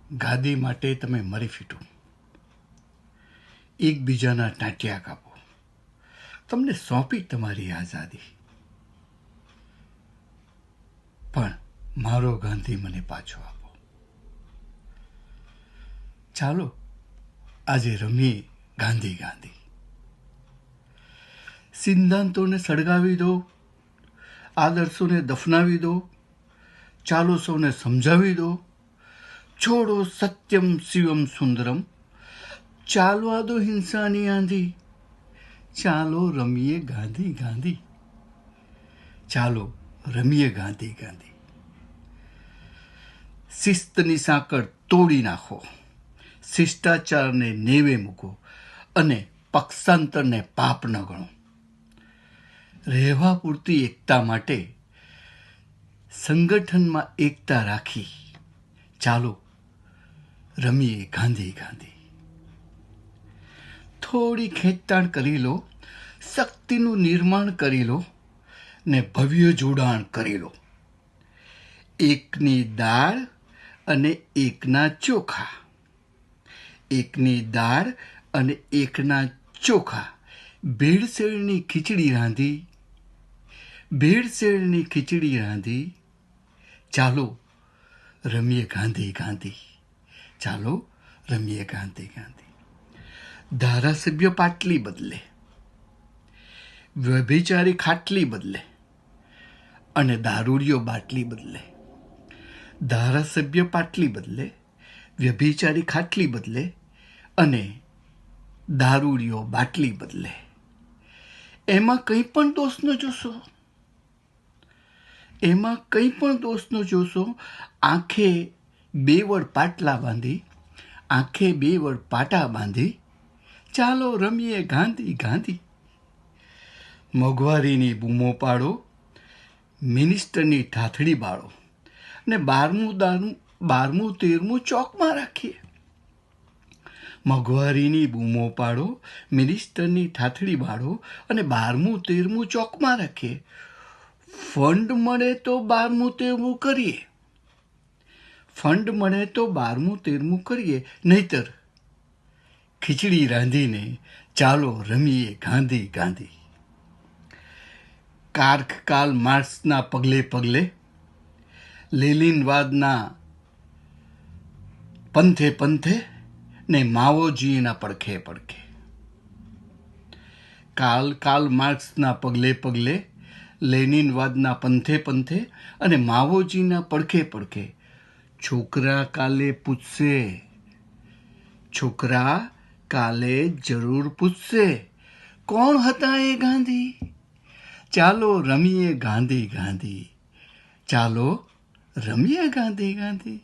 ગાદી માટે તમે મરી ફીટો, એકબીજાના ટાંટિયા કાપો, તમને સોંપી તમારી આઝાદી, પણ મારો ગાંધી મને પાછો આપો. ચાલો આજે રમીએ ગાંધી ગાંધી. સિદ્ધાંતોને સળગાવી દો, આદર્શોને દફનાવી દો, ચાલો સૌને સમજાવી દો, છોડો સત્યમ શિવમ સુંદરમ, ચાલવા દો હિંસાની આંધી, ચાલો રમીએ ગાંધી ગાંધી, ચાલો રમીએ ગાંધી ગાંધી. શિસ્તની સાંકળ તોડી નાખો, શિષ્ટાચારને નેવે મૂકો અને પક્ષાંતરને પાપ ન ગણો. રહેવા પૂરતી એકતા માટે સંગઠનમાં એકતા રાખી ચાલો રમીએ ગાંધી ગાંધી. થોડી ખેંચતાણ કરી લો, શક્તિનું નિર્માણ કરી લો ને ભવ્ય જોડાણ કરી લો. એકની દાળ અને એકના ચોખા, એકની દાળ અને એકના ચોખા, ભેળસેળની ખીચડી રાંધી, ભેળસેળની ખીચડી રાંધી, ચાલો રમીએ ગાંધી ગાંધી, ચાલો રમીએ ગાંધી ગાંધી. ધારાસભ્ય પાટલી બદલે, વ્યભિચારી ખાટલી બદલે અને દારૂડિયો બાટલી બદલે. ધારાસભ્ય પાટલી બદલે, વ્યભિચારી ખાટલી બદલે અને દારૂડિયો બાટલી બદલે. એમાં કંઈ પણ દોષ ન જોશો, એમાં કંઈ પણ દોષ ન જોશો. આંખે બેવડ પાટલા બાંધી, આંખે બેવડ પાટા બાંધી, ચાલો રમીએ ગાંધી ગાંધી. મોંઘવારીની બૂમો પાડો, મિનિસ્ટરની ઠાથડી બાળો ને 12મું 13મું ચોકમાં રાખીએ. મોંઘવારીની બૂમો પાડો, મિનિસ્ટરની ઠાથડી બાળો અને 12મું 13મું ચોકમાં રાખીએ. ફંડ મળે તો 12મું 13મું કરીએ, ફંડ મળે તો 12મું 13મું કરીએ, નહીતર ખીચડી રાંધીને ચાલો રમીએ ગાંધી ગાંધી. કાર્લ માર્ક્સના પગલે પગલે, લેનિનવાદના પંથે પંથે ને માઓજીના પડખે પડખે. કાર્લ માર્ક્સના પગલે પગલે, લેનિનવાદના પંથે પંથે અને માઓજીના પડખે પડખે. છોકરા કાલે પૂછશે, છોકરા કાલે જરૂર પૂછશે, કોણ હતા એ ગાંધી? ચાલો રમીએ ગાંધી ગાંધી, ચાલો રમીએ ગાંધી ગાંધી.